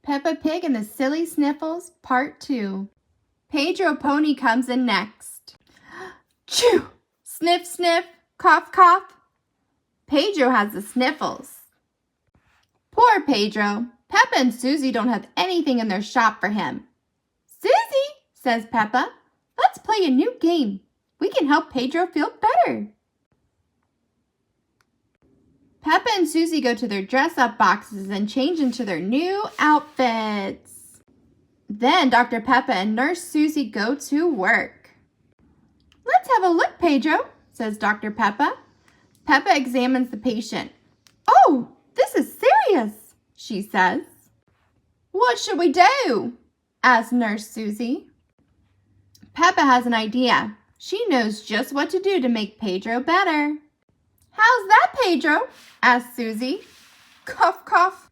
Peppa Pig and the Silly Sniffles, Part 2. Pedro Pony comes in next. Chew! Sniff, sniff, cough, cough. Pedro has the sniffles. Poor Pedro. Peppa and Susie don't have anything in their shop for him. Susie, says Peppa, let's play a new game. We can help Pedro feel better. Peppa and Susie go to their dress-up boxes and change into their new outfits. Then Dr. Peppa and Nurse Susie go to work. Let's have a look, Pedro, says Dr. Peppa. Peppa examines the patient. Oh, this is serious, she says. What should we do? Asks Nurse Susie. Peppa has an idea. She knows just what to do to make Pedro better. How's that, Pedro? Asked Susie. Cough, cough.